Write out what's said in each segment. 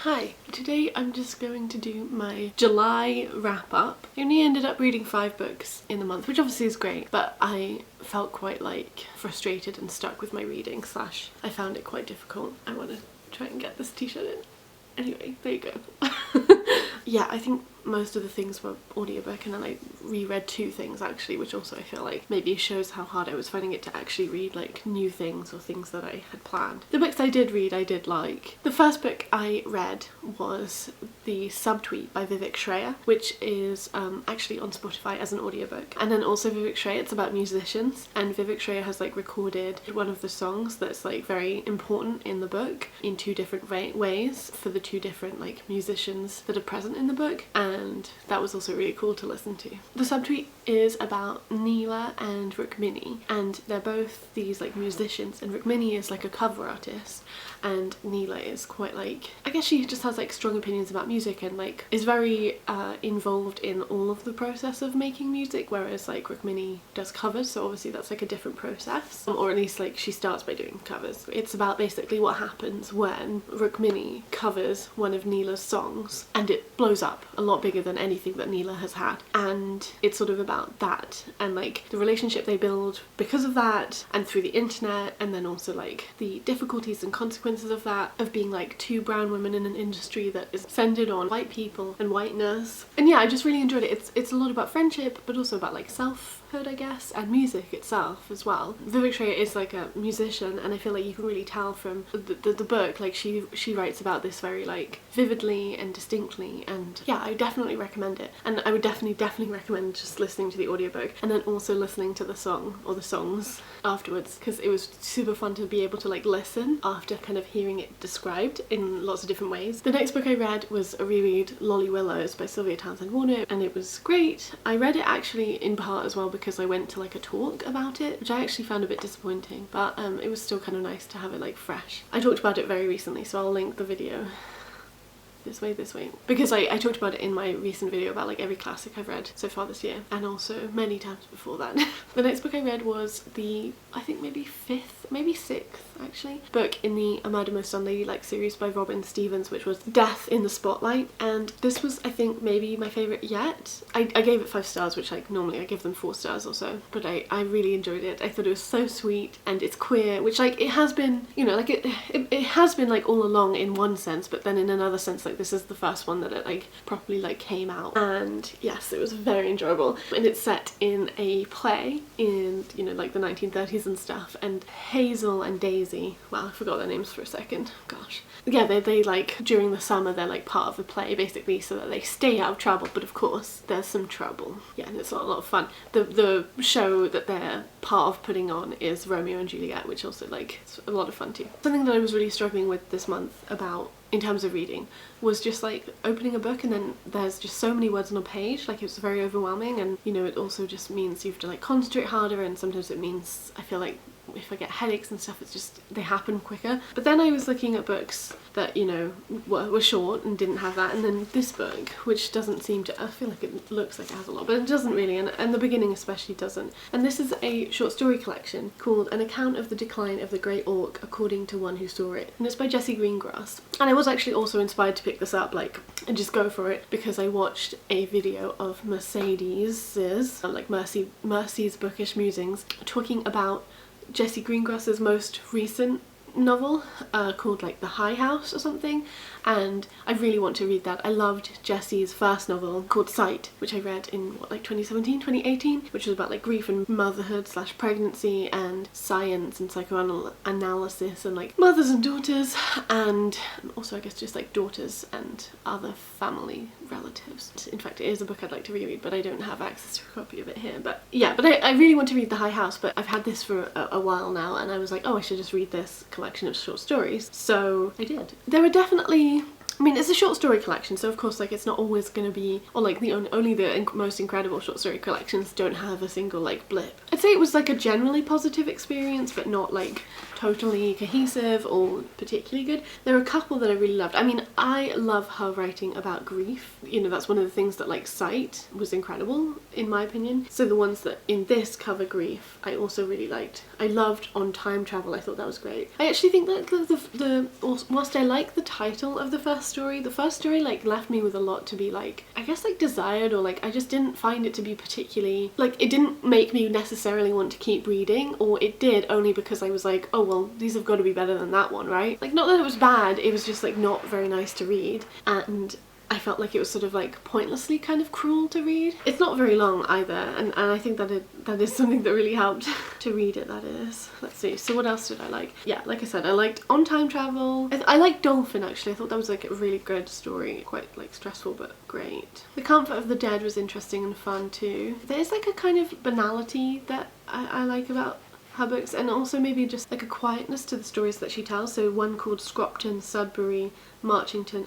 Hi, today I'm just going to do my July wrap up. I only ended up reading 5 books in the month, which obviously is great, but I felt quite frustrated and stuck with my reading / I found it quite difficult. I want to try and get this t-shirt in. Anyway, there you go. Yeah, I think most of the things were audiobook, and then I reread 2 things actually, which also I feel like maybe shows how hard I was finding it to actually read new things or things that I had planned. The books I did read I did like. The first book I read was The Subtweet by Vivek Shraya, which is actually on Spotify as an audiobook. And then also Vivek Shraya, it's about musicians, and Vivek Shraya has recorded one of the songs that's very important in the book in 2 different ways for the 2 different musicians that are present in the book, and that was also really cool to listen to. The Subtweet is about Neela and Rukmini, and they're both these musicians, and Rukmini is a cover artist, and Neela is quite I guess she just has strong opinions about music and is very involved in all of the process of making music, whereas Rukmini does covers, so obviously that's a different process, or at least she starts by doing covers. It's about basically what happens when Rukmini covers one of Neela's songs and it blows up a lot bigger than anything that Neela has had, and it's sort of about that and the relationship they build because of that, and through the internet, and then also the difficulties and consequences of that, of being 2 brown women in an industry that is centered on white people and whiteness. And yeah, I just really enjoyed it. It's a lot about friendship, but also about selfhood, I guess, and music itself as well. Vivek Shraya is a musician, and I feel you can really tell from the book, she writes about this very vividly and distinctly, and yeah, I definitely recommend it. And I would definitely recommend just listening to the audiobook and then also listening to the song or the songs afterwards, because it was super fun to be able to listen after kind of hearing it described in lots of different ways. The next book I read was a reread, Lolly Willows by Sylvia Townsend Warner, and it was great. I read it actually in part as well because I went to a talk about it, which I actually found a bit disappointing, but it was still kind of nice to have it fresh. I talked about it very recently, so I'll link the video this way, because I talked about it in my recent video about every classic I've read so far this year, and also many times before that. The next book I read was the, I think maybe 5th, maybe 6th actually, book in the A Murder Most Unladylike series by Robin Stevens, which was Death in the Spotlight, and this was, I think, maybe my favourite yet. I gave it 5 stars, which normally I give them 4 stars or so, but I really enjoyed it. I thought it was so sweet, and it's queer, which it has been, you know, it has been all along in one sense, but then in another sense this is the first one that it properly came out, and yes, it was very enjoyable. And it's set in a play in, you know, the 1930s and stuff, and Hazel and Daisy, well, I forgot their names for a second, gosh. Yeah, they during the summer they're part of the play basically, so that they stay out of trouble, but of course there's some trouble. Yeah, and it's not a lot of fun. The show that they're part of putting on is Romeo and Juliet, which also it's a lot of fun too. Something that I was really struggling with this month about in terms of reading was just opening a book and then there's just so many words on a page, it was very overwhelming, and you know, it also just means you have to concentrate harder, and sometimes it means I feel if I get headaches and stuff, it's just, they happen quicker. But then I was looking at books that, you know, were short and didn't have that, and then this book, which doesn't seem to, I feel it looks like it has a lot, but it doesn't really, and the beginning especially doesn't. And this is a short story collection called An Account of the Decline of the Great Auk According to One Who Saw It, and it's by Jessie Greengrass. And I was actually also inspired to pick this up, and just go for it, because I watched a video of Mercedes's, Mercy's Bookish Musings, talking about Jessie Greengrass's most recent novel called The High House or something, and I really want to read that. I loved Jessie's first novel called Sight, which I read in 2017, 2018, which was about grief and motherhood / pregnancy and science and psychoanalysis and mothers and daughters, and also I guess just daughters and other family relatives. In fact, it is a book I'd like to reread, but I don't have access to a copy of it here. But yeah, but I really want to read The High House, but I've had this for a while now, and I was oh, I should just read this collection of short stories, so I did. There are definitely, I mean, it's a short story collection, so of course it's not always going to be, or only the most incredible short story collections don't have a single blip. I'd say it was a generally positive experience, but not totally cohesive or particularly good. There are a couple that I really loved. I mean, I love her writing about grief. You know, that's one of the things that like Sight was incredible in my opinion. So the ones that in this cover grief I also really liked. I loved On Time Travel, I thought that was great. I actually think that whilst I like the title of the first story like left me with a lot to be like, I guess like desired, or like I just didn't find it to be particularly, like it didn't make me necessarily want to keep reading, or it did only because I was like, oh well, these have got to be better than that one, right? Like not that it was bad, it was just like not very nice to read, and I felt like it was sort of like pointlessly kind of cruel to read. It's not very long either, and I think that is something that really helped to read it, that is. Let's see, so what else did I like? Yeah, like I said, I liked On Time Travel. I liked Dolphin actually, I thought that was like a really good story, quite like stressful but great. The Comfort of the Dead was interesting and fun too. There's like a kind of banality that I like about her books, and also maybe just like a quietness to the stories that she tells. So one called Scropton, Sudbury, Marchington,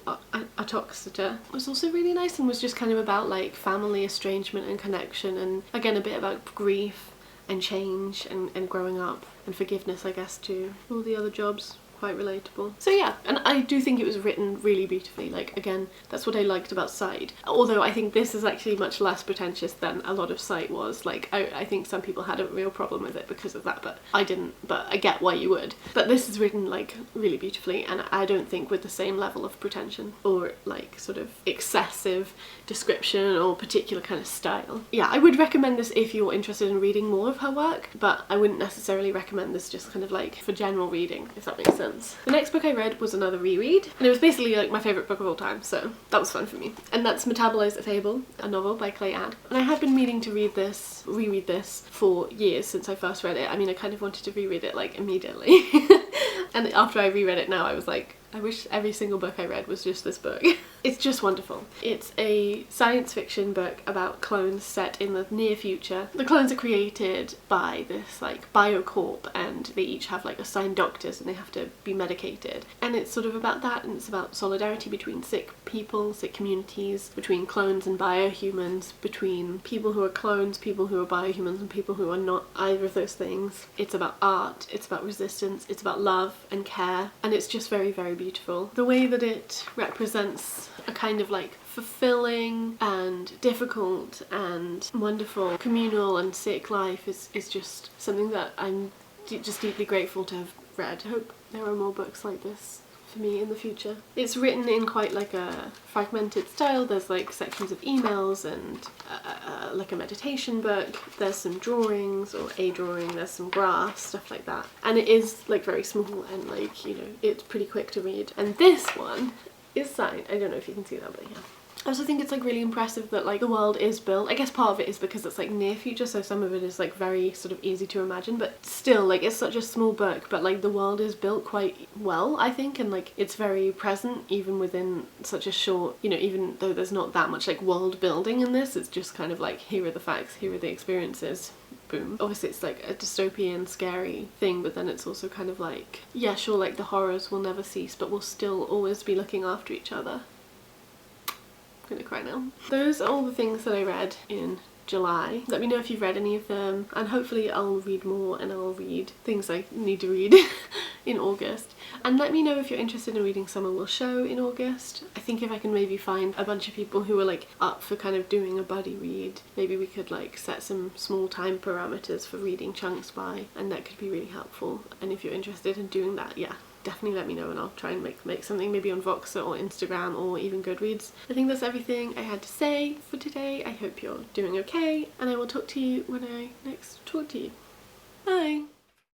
Atoxeter was also really nice, and was just kind of about like family estrangement and connection, and again a bit about grief and change and growing up and forgiveness, I guess, too. All the other jobs, quite relatable. So yeah, and I do think it was written really beautifully. Like again, that's what I liked about Sight, although I think this is actually much less pretentious than a lot of Sight was. Like I think some people had a real problem with it because of that, but I didn't, but I get why you would. But this is written like really beautifully, and I don't think with the same level of pretension or like sort of excessive description or particular kind of style. Yeah, I would recommend this if you're interested in reading more of her work, but I wouldn't necessarily recommend this just kind of like for general reading, if that makes sense. The next book I read was another reread, and it was basically like my favourite book of all time, so that was fun for me. And that's Metabolize a Fable, a novel by Clay Add. And I had been meaning to reread this for years since I first read it. I mean, I kind of wanted to reread it like immediately. And after I reread it now, I was like, I wish every single book I read was just this book. It's just wonderful. It's a science fiction book about clones set in the near future. The clones are created by this like biocorp, and they each have like assigned doctors and they have to be medicated. And it's sort of about that, and it's about solidarity between sick people, sick communities, between clones and biohumans, between people who are clones, people who are biohumans, and people who are not either of those things. It's about art, it's about resistance, it's about love and care, and it's just very, very beautiful. The way that it represents a kind of like fulfilling and difficult and wonderful communal and sick life is just something that I'm just deeply grateful to have read. I hope there are more books like this for me in the future. It's written in quite like a fragmented style. There's like sections of emails and like a meditation book. There's some drawings, or a drawing, there's some graphs, stuff like that. And it is like very small and like, you know, it's pretty quick to read. And this one is signed. I don't know if you can see that, but yeah. I also think it's like really impressive that like the world is built. I guess part of it is because it's like near future, so some of it is like very sort of easy to imagine, but still like it's such a small book, but like the world is built quite well, I think, and like it's very present even within such a short, you know, even though there's not that much like world building in this, it's just kind of like, here are the facts, here are the experiences, boom. Obviously it's like a dystopian scary thing, but then it's also kind of like, yeah sure, like the horrors will never cease, but we'll still always be looking after each other. I'm gonna cry now. Those are all the things that I read in July. Let me know if you've read any of them, and hopefully I'll read more, and I'll read things I need to read in August. And let me know if you're interested in reading Summer Will Show in August. I think if I can maybe find a bunch of people who are like up for kind of doing a buddy read, maybe we could like set some small time parameters for reading chunks by, and that could be really helpful. And if you're interested in doing that, yeah, definitely let me know, and I'll try and make something maybe on Voxer or Instagram or even Goodreads. I think that's everything I had to say for today. I hope you're doing okay, and I will talk to you when I next talk to you. Bye!